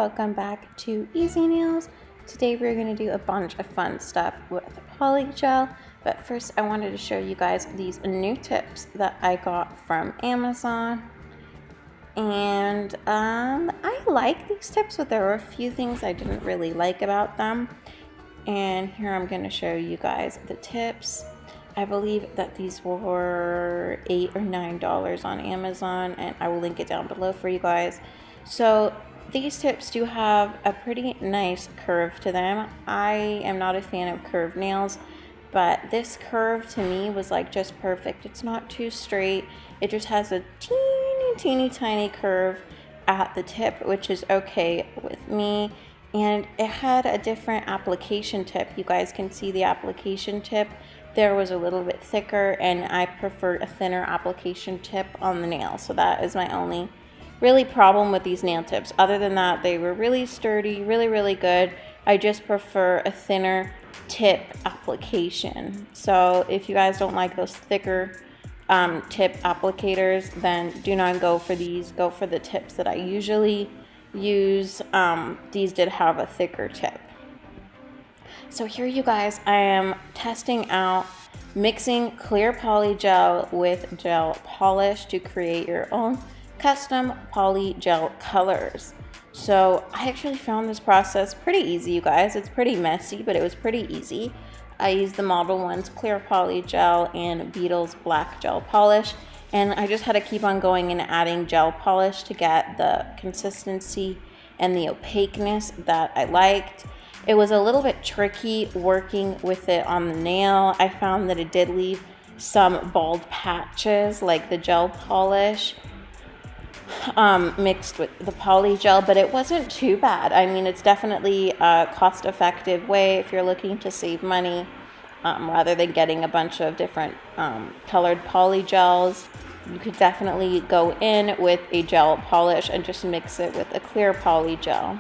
welcome back to Easy Nails. Today we're going to do a bunch of fun stuff with polygel, but first I wanted to show you guys these new tips that I got from Amazon. And I like these tips, but there were a few things I didn't really like about them. And here I'm going to show you guys the tips. I believe that these were $8 or $9 on Amazon, and I will link it down below for you guys. So these tips do have a pretty nice curve to them. I am not a fan of curved nails, but this curve to me was like just perfect. It's not too straight. It just has a teeny tiny curve at the tip, which is okay with me. And it had a different application tip. You guys can see the application tip there was a little bit thicker, and I preferred a thinner application tip on the nail. So that is my only really problem with these nail tips. Other than that, they were really sturdy, really good. I just prefer a thinner tip application. So if you guys don't like those thicker tip applicators, then do not go for these. Go for the tips that I usually use. These did have a thicker tip. So here, you guys, I am testing out mixing clear polygel with gel polish to create your own custom polygel colors. So I actually found this process pretty easy, you guys. It's pretty messy, but it was pretty easy. I used the Modelones clear polygel and Beetles black gel polish, and I just had to keep on going and adding gel polish to get the consistency and the opaqueness that I liked. It was a little bit tricky working with it on the nail. I found that it did leave some bald patches, like the gel polish mixed with the polygel, but it wasn't too bad. I mean, it's definitely a cost-effective way if you're looking to save money, rather than getting a bunch of different colored polygels. You could definitely go in with a gel polish and just mix it with a clear polygel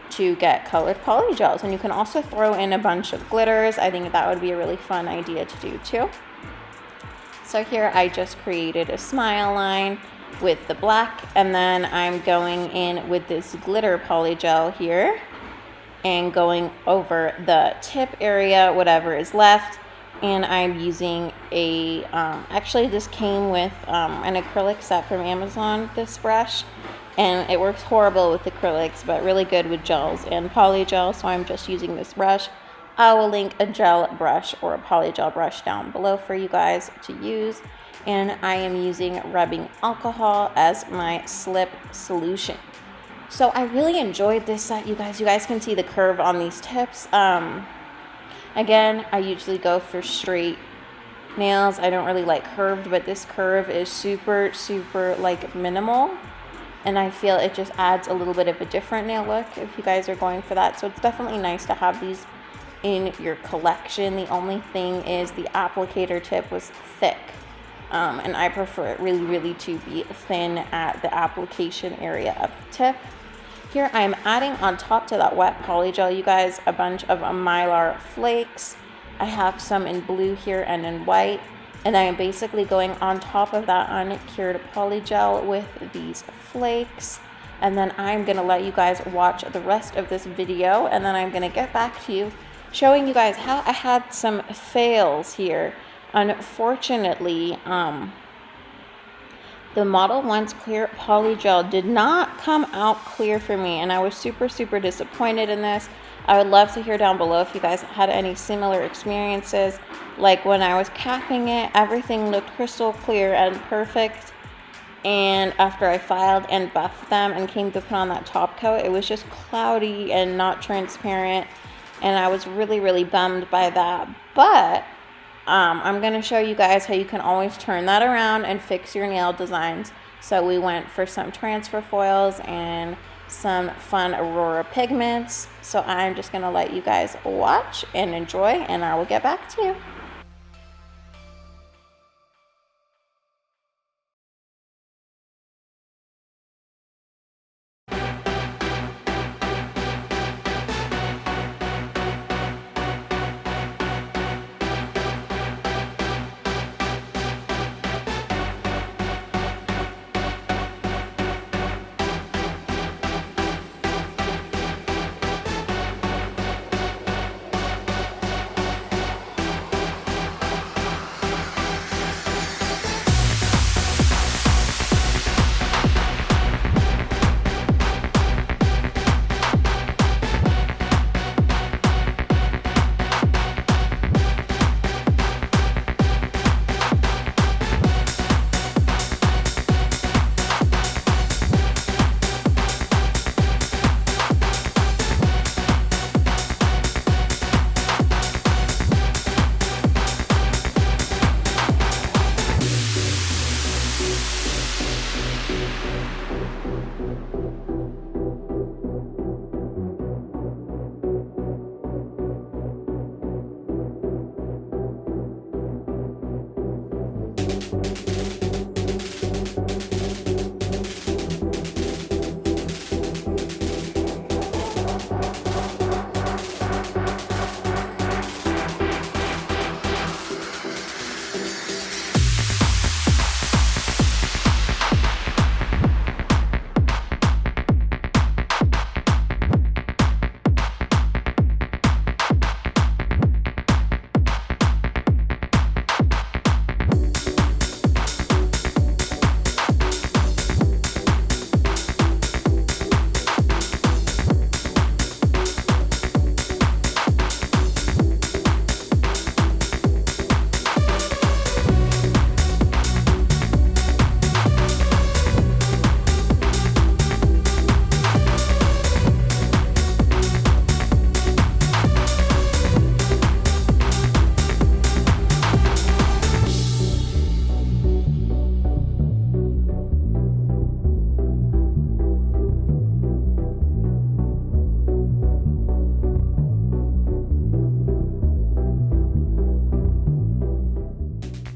to get colored polygels. And you can also throw in a bunch of glitters. I think that would be a really fun idea to do too. So here I just created a smile line with the black, and then I'm going in with this glitter polygel here and going over the tip area, whatever is left. And I'm using a actually this came with an acrylic set from Amazon, this brush, and it works horrible with acrylics but really good with gels and polygel, so I'm just using this brush. I will link a gel brush or a polygel brush down below for you guys to use. And I am using rubbing alcohol as my slip solution. So I really enjoyed this set, you guys. You guys can see the curve on these tips. Again, I usually go for straight nails. I don't really like curved, but this curve is super like minimal, and I feel it just adds a little bit of a different nail look if you guys are going for that. So it's definitely nice to have these in your collection. The only thing is the applicator tip was thick. And I prefer it really to be thin at the application area of the tip. Here I'm adding on top to that wet polygel, you guys, a bunch of mylar flakes. I have some in blue here and in white, and I am basically going on top of that uncured polygel with these flakes. And then I'm going to let you guys watch the rest of this video, and then I'm going to get back to you showing you guys how I had some fails here. Unfortunately, the Modelones clear polygel did not come out clear for me, and I was super disappointed in this. I would love to hear down below if you guys had any similar experiences. Like when I was capping it, everything looked crystal clear and perfect, and after I filed and buffed them and came to put on that top coat, it was just cloudy and not transparent, and I was really bummed by that. But I'm going to show you guys how you can always turn that around and fix your nail designs. So we went for some transfer foils and some fun Aurora pigments. So I'm just going to let you guys watch and enjoy, and I will get back to you.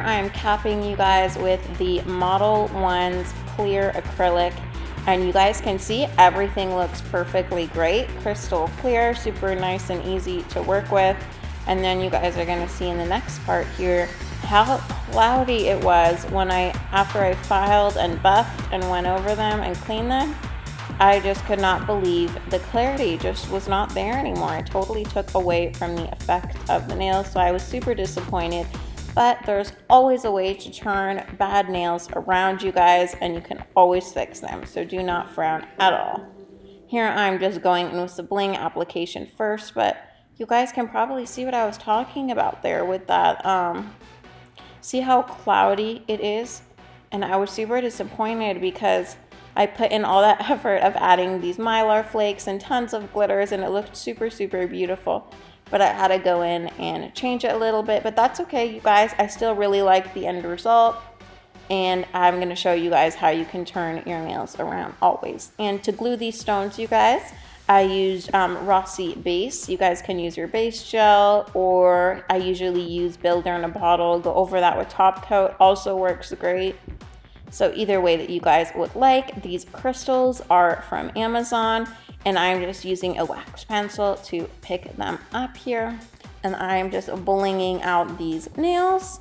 I am capping you guys with the Modelones clear acrylic, and you guys can see everything looks perfectly great, crystal clear, super nice and easy to work with. And then you guys are going to see in the next part here how cloudy it was when after I filed and buffed and went over them and cleaned them. I just could not believe the clarity just was not there anymore. It totally took away from the effect of the nails, so I was super disappointed. But there's always a way to turn bad nails around, you guys, and you can always fix them, so do not frown at all. Here I'm just going in with the Bling application first, but you guys can probably see what I was talking about there with that. See how cloudy it is? And I was super disappointed because I put in all that effort of adding these mylar flakes and tons of glitters, and it looked super, super beautiful. But I had to go in and change it a little bit, but that's okay, you guys. I still really like the end result, and I'm going to show you guys how you can turn your nails around always. And to glue these stones, you guys, I used Rossi base. You guys can use your base gel, or I usually use Builder in a bottle. Go over that with top coat, also works great. So either way that you guys would like. These crystals are from Amazon, and I'm just using a wax pencil to pick them up here. And I'm just blinging out these nails.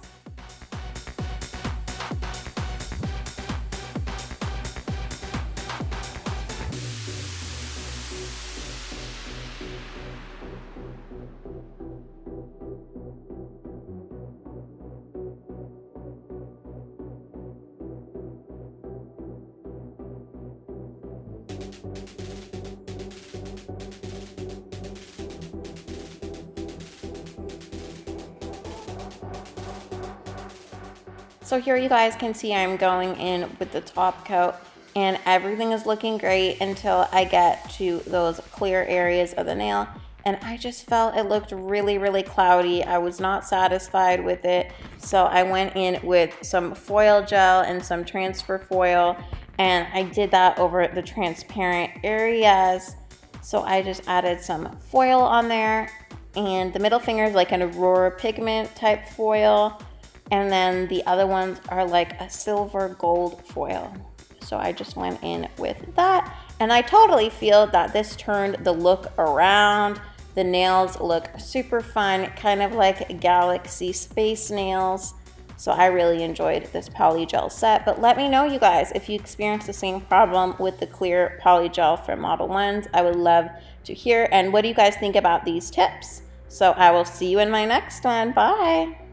So here you guys can see I'm going in with the top coat, and everything is looking great until I get to those clear areas of the nail, and I just felt it looked really, really cloudy. I was not satisfied with it, so I went in with some foil gel and some transfer foil, and I did that over the transparent areas. So I just added some foil on there, and the middle finger is like an Aurora pigment type foil. And then the other ones are like a silver gold foil. So I just went in with that. And I totally feel that this turned the look around. The nails look super fun, kind of like galaxy space nails. So I really enjoyed this polygel set. But let me know, you guys, if you experience the same problem with the clear polygel from Modelones. I would love to hear. And what do you guys think about these tips? So I will see you in my next one. Bye.